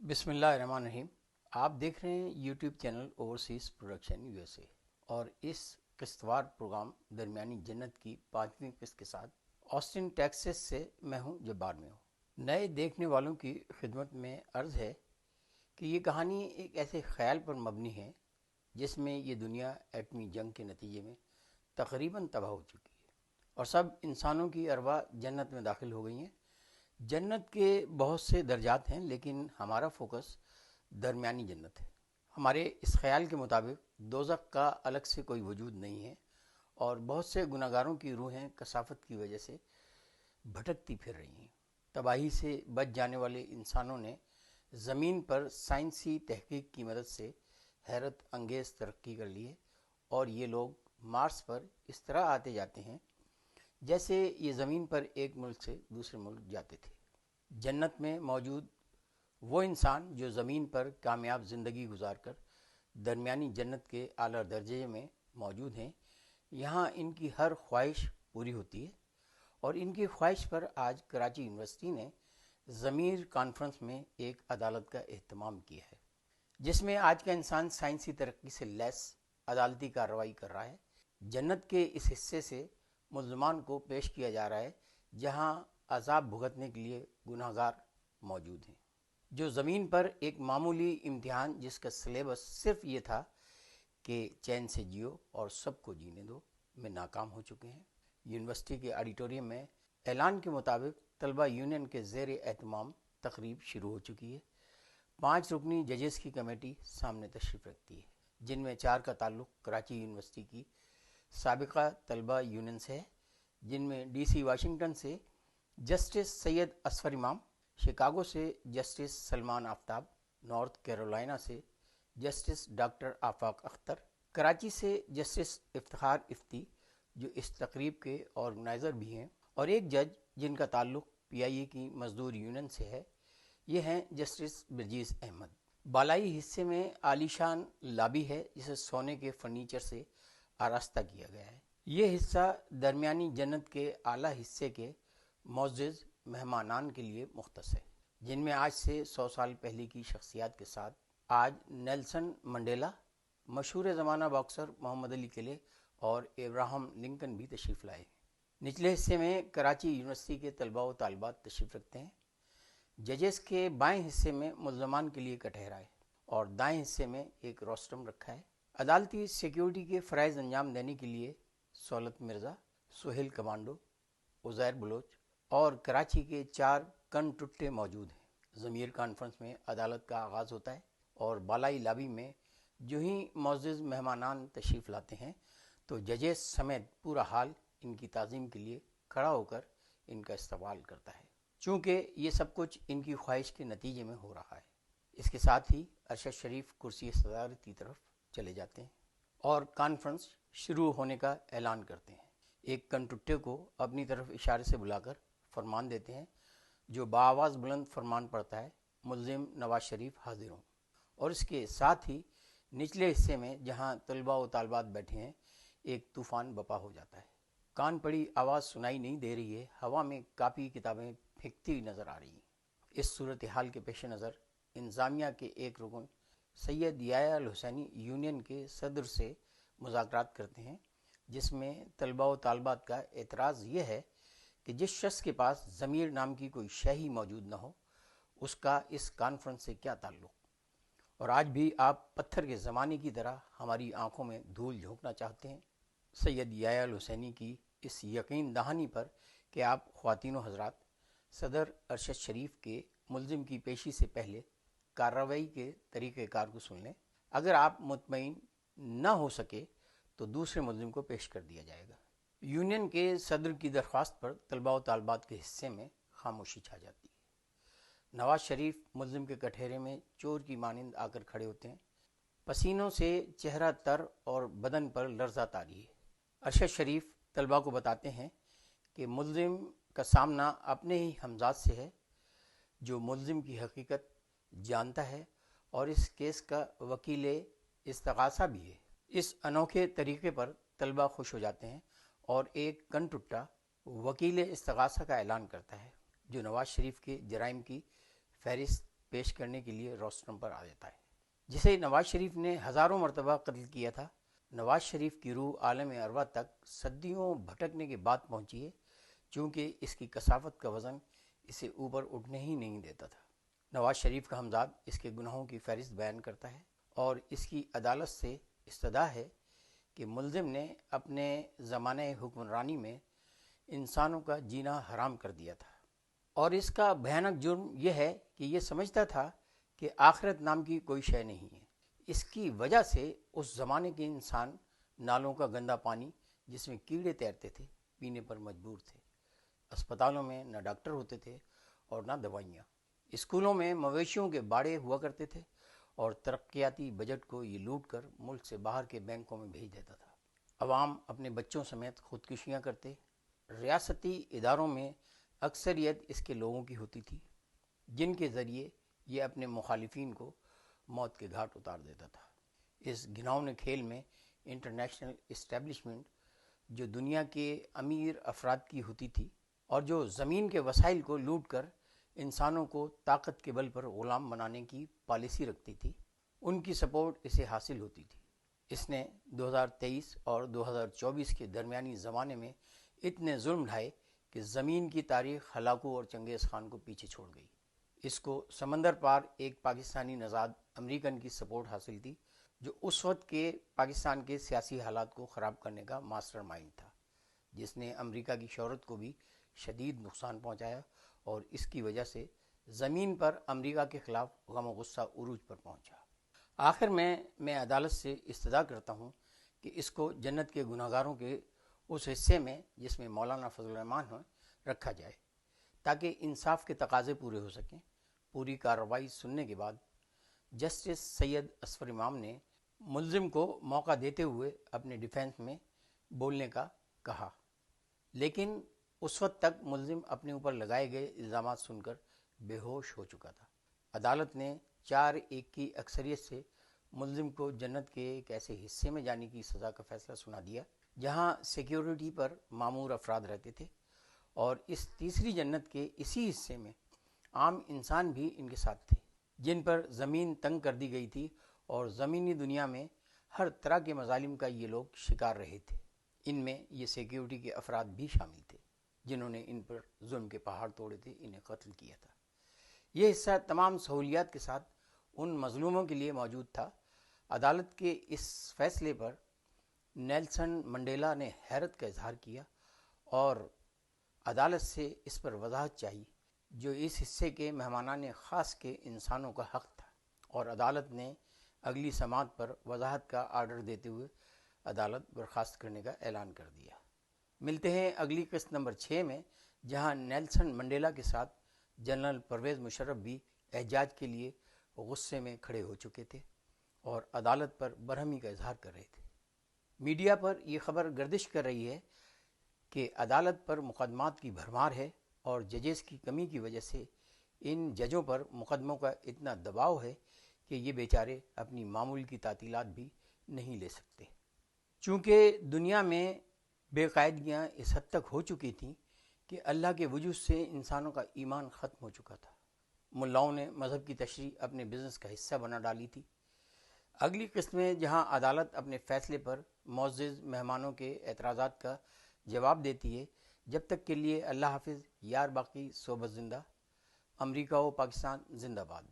बिस्मिल्लाहिर्रहमानिर्रहीम। आप देख रहे हैं YouTube channel overseas production USA और इस किस्तवार प्रोग्राम दरमियानी जन्नत की 5वीं किस्त के साथ ऑस्टिन टेक्सास से मैं हूं जब्बार में हूं। नए देखने वालों की खिदमत में अर्ज़ है कि ये कहानी एक ऐसे ख्याल पर मबनी है जिसमें ये दुनिया एटमी जंग के नतीजे में तकरीबन तबाह हो चुकी है और सब इंसानों की अरवाह जन्नत में दाखिल हो गई हैं। जन्नत के बहुत से दर्जात हैं, लेकिन हमारा फोकस दरमियानी जन्नत है। हमारे इस ख्याल के मुताबिक दोज़ख का अलग से कोई वजूद नहीं है और बहुत से गुनाहगारों की रूहें कसाफत की वजह से भटकती फिर रही हैं। तबाही से बच जाने वाले इंसानों ने ज़मीन पर साइंसी तहकीक की मदद से हैरत अंगेज़ तरक्की कर ली है और ये लोग मार्स पर इस तरह आते जाते हैं जैसे ये ज़मीन पर एक मुल्क से दूसरे मुल्क जाते थे। जन्नत में मौजूद वो इंसान जो ज़मीन पर कामयाब ज़िंदगी गुजारकर दरमियानी जन्नत के आला दर्जे में मौजूद हैं, यहाँ इनकी हर ख्वाहिश पूरी होती है और इनकी ख्वाहिश पर आज कराची यूनिवर्सिटी ने ज़मीर कॉन्फ्रेंस में एक अदालत का एहतमाम किया है, जिसमें आज का इंसान साइंसी तरक्की से लैस अदालती कार्रवाई कर रहा है। जन्नत के इस हिस्से से मुल्ज़मान को पेश किया जा रहा है जहां अज़ाब भुगतने के लिए गुनाहगार मौजूद हैं, जो ज़मीन पर एक मामूली इम्तिहान जिसका सिलेबस सिर्फ ये था कि चैन से जियो और सबको जीने दो में नाकाम हो चुके हैं। यूनिवर्सिटी के ऑडिटोरियम में ऐलान के मुताबिक तलबा यूनियन के ज़ेर एहतमाम तकरीब शुरू हो चुकी है। 5 रुकनी जजेस की कमेटी सामने तशरीफ़ रखती है, जिनमें 4 का ताल्लुक़ कराची यूनिवर्सिटी की साबिका तलबा यूनियन से है, जिनमें DC वाशिंगटन से जस्टिस सैयद असफर इमाम, शिकागो से justice Salman Aftab, north Carolina से जस्टिस डॉक्टर आफाक अख्तर, कराची से जस्टिस इफ्तिखार इफ्ती जो इस तकरीब के ऑर्गेनाइज़र भी हैं, और एक जज जिनका ताल्लुक़ PIA की मजदूर यूनियन से है, ये हैं जस्टिस बर्जीज़ अहमद। बालाई हिस्से में आलीशान लाबी है जिसे सोने के फर्नीचर से आरास्ता किया गया है। ये हिस्सा दरमियानी जन्नत के आला हिस्से के मोअज़्ज़िज़ मेहमानान के लिए मुख्तस है, जिनमें आज से 100 साल पहले की शख्सियत के साथ आज नेल्सन मंडेला, मशहूर ज़माना बॉक्सर मोहम्मद अली किले और इब्राहिम लिंकन भी तशरीफ़ लाए। निचले हिस्से में कराची यूनिवर्सिटी के तलबा व तालिबात तशरीफ़ रखते हैं। जजेस के बाएं हिस्से में मुल्ज़मान के लिए कटहरा है और दाएं हिस्से में एक रोस्टम रखा है। अदालती सिक्योरिटी के फ़राइज़ अंजाम देने के लिए सौलत मिर्ज़ा, सुहेल कमांडो, उज़ैर बलोच और कराची के 4 कन टुट्टे मौजूद हैं। ज़मीर कॉन्फ्रेंस में अदालत का आगाज़ होता है और बालाई लाबी में जो ही मुअज़्ज़िज़ मेहमानान तशरीफ़ लाते हैं तो जजेस समेत पूरा हाल इनकी ताज़ीम के लिए खड़ा होकर इनका इस्तकबाल करता है, चूँकि ये सब कुछ इनकी ख्वाहिश के नतीजे में हो रहा है। इसके साथ ही अरशद शरीफ कुर्सी सदारत की तरफ चले जाते हैं और कॉन्फ्रेंस शुरू होने का ऐलान करते हैं। एक कनटुट्टे को अपनी तरफ इशारे से बुलाकर फरमान देते हैं, जो बाआवाज़ बुलंद फरमान पड़ता है, मुल्ज़िम नवाज शरीफ हाजिर हों। और इसके साथ ही निचले हिस्से में जहां तलबा व तालिबात बैठे हैं एक तूफ़ान बपा हो जाता है। कान पड़ी आवाज़ सुनाई नहीं दे रही है, हवा में कापी किताबें फेंकती नज़र आ रही हैं। इस सूरत हाल के पेश नज़र इंतज़ामिया के एक रुकन सैयद याया अल हुसैनी यूनियन के सदर से मुज़ाकरात करते हैं, जिसमें तलबा व तालिबात का एतराज़ यह है कि जिस शख्स के पास ज़मीर नाम की कोई शय ही मौजूद न हो, उसका इस कॉन्फ्रेंस से क्या ताल्लुक़। और आज भी आप पत्थर के ज़माने की तरह हमारी आंखों में धूल झोंकना चाहते हैं। सैयद याया अल हुसैनी की इस यकीन दहानी पर कि आप ख्वातीन व हज़रात सदर अरशद शरीफ के मुल्ज़िम की पेशी से पहले कार्रवाई के तरीक़ेकार को सुन लें। अगर आप मुतमईन न हो सके तो दूसरे मुल्ज़िम को पेश कर दिया जाएगा। यूनियन के सदर की दरख्वास्त पर तलबा व तालिबात के हिस्से में खामोशी छा जाती है। नवाज शरीफ मुल्ज़िम के कटहरे में चोर की मानिंद आकर खड़े होते हैं। पसीनों से चेहरा तर और बदन पर लर्ज़ा तारी है। अरशद शरीफ तलबा को बताते हैं कि मुल्ज़िम का सामना अपने ही हमजाद से है, जो मुल्ज़िम की हकीकत जानता है और इस केस का वकील इस्तगासा भी है। इस अनोखे तरीके पर तलबा खुश हो जाते हैं और एक कनटुट्टा वकील इस्तगासा का ऐलान करता है, जो नवाज शरीफ के जराइम की फहरिस्त پیش کرنے کے لیے روسٹرم پر آ جاتا ہے، جسے نواز شریف نے ہزاروں مرتبہ قتل کیا تھا۔ نواز شریف کی روح عالم ارواح تک صدیوں بھٹکنے کے بعد پہنچی ہے، چونکہ اس کی کثافت کا وزن اسے اوپر اٹھنے ہی نہیں دیتا تھا۔ نواز شریف کا ہمزاد اس کے گناہوں کی فہرست بیان کرتا ہے اور اس کی عدالت سے استدعا ہے کہ ملزم نے اپنے زمانہ حکمرانی میں انسانوں کا جینا حرام کر دیا تھا، اور اس کا بھیانک جرم یہ ہے کہ یہ سمجھتا تھا کہ آخرت نام کی کوئی شے نہیں ہے۔ اس کی وجہ سے اس زمانے کے انسان نالوں کا گندا پانی جس میں کیڑے تیرتے تھے پینے پر مجبور تھے۔ اسپتالوں میں نہ ڈاکٹر ہوتے تھے اور نہ دوائیاں۔ اسکولوں میں مویشیوں کے باڑے ہوا کرتے تھے اور ترقیاتی بجٹ کو یہ لوٹ کر ملک سے باہر کے بینکوں میں بھیج دیتا تھا۔ عوام اپنے بچوں سمیت خودکشیاں کرتے۔ ریاستی اداروں میں اکثریت اس کے لوگوں کی ہوتی تھی، جن کے ذریعے یہ اپنے مخالفین کو موت کے گھاٹ اتار دیتا تھا۔ اس گھناؤنے کھیل میں انٹرنیشنل اسٹیبلشمنٹ، جو دنیا کے امیر افراد کی ہوتی تھی اور جو زمین کے وسائل کو لوٹ کر انسانوں کو طاقت کے بل پر غلام بنانے کی پالیسی رکھتی تھی، ان کی سپورٹ اسے حاصل ہوتی تھی۔ اس نے 2023 اور 2024 کے درمیانی زمانے میں اتنے ظلم ڈھائے کہ زمین کی تاریخ ہلاکو اور چنگیز خان کو پیچھے چھوڑ گئی۔ اس کو سمندر پار ایک پاکستانی نژاد امریکن کی سپورٹ حاصل تھی، جو اس وقت کے پاکستان کے سیاسی حالات کو خراب کرنے کا ماسٹر مائنڈ تھا، جس نے امریکہ کی شہرت کو بھی شدید نقصان پہنچایا، اور اس کی وجہ سے زمین پر امریکہ کے خلاف غم و غصہ عروج پر پہنچا۔ آخر میں عدالت سے استدعا کرتا ہوں کہ اس کو جنت کے گناہگاروں کے اس حصے میں جس میں مولانا فضل الرحمان ہو رکھا جائے، تاکہ انصاف کے تقاضے پورے ہو سکیں۔ پوری کارروائی سننے کے بعد جسٹس سید اصفر امام نے ملزم کو موقع دیتے ہوئے اپنے ڈیفینس میں بولنے کا کہا، لیکن اس وقت تک ملزم اپنے اوپر لگائے گئے الزامات سن کر بے ہوش ہو چکا تھا۔ عدالت نے 4-1 کی اکثریت سے ملزم کو جنت کے ایک ایسے حصے میں جانے کی سزا کا فیصلہ سنا دیا جہاں سیکیورٹی پر مامور افراد رہتے تھے، اور اس تیسری جنت کے اسی حصے میں عام انسان بھی ان کے ساتھ تھے، جن پر زمین تنگ کر دی گئی تھی، اور زمینی دنیا میں ہر طرح کے مظالم کا یہ لوگ شکار رہے تھے۔ ان میں یہ سیکیورٹی کے افراد بھی شامل تھے جنہوں نے ان پر ظلم کے پہاڑ توڑے تھے، انہیں قتل کیا تھا۔ یہ حصہ تمام سہولیات کے ساتھ ان مظلوموں کے لیے موجود تھا۔ عدالت کے اس فیصلے پر نیلسن منڈیلا نے حیرت کا اظہار کیا اور عدالت سے اس پر وضاحت چاہی جو اس حصے کے مہمانان خاص کے انسانوں کا حق تھا، اور عدالت نے اگلی سماعت پر وضاحت کا آرڈر دیتے ہوئے عدالت برخاست کرنے کا اعلان کر دیا۔ ملتے ہیں اگلی قسط نمبر 6 میں، جہاں نیلسن منڈیلا کے ساتھ جنرل پرویز مشرف بھی احجاج کے لیے غصے میں کھڑے ہو چکے تھے اور عدالت پر برہمی کا اظہار کر رہے تھے۔ میڈیا پر یہ خبر گردش کر رہی ہے کہ عدالت پر مقدمات کی بھرمار ہے اور ججز کی کمی کی وجہ سے ان ججوں پر مقدموں کا اتنا دباؤ ہے کہ یہ بیچارے اپنی معمول کی تعطیلات بھی نہیں لے سکتے۔ چونکہ دنیا میں بے قاعدگیاں اس حد تک ہو چکی تھیں کہ اللہ کے وجود سے انسانوں کا ایمان ختم ہو چکا تھا، ملاؤں نے مذہب کی تشریح اپنے بزنس کا حصہ بنا ڈالی تھی۔ اگلی قسط میں جہاں عدالت اپنے فیصلے پر معزز مہمانوں کے اعتراضات کا جواب دیتی ہے، جب تک کے لیے اللہ حافظ، یار باقی صحبت زندہ، امریکہ و پاکستان زندہ باد۔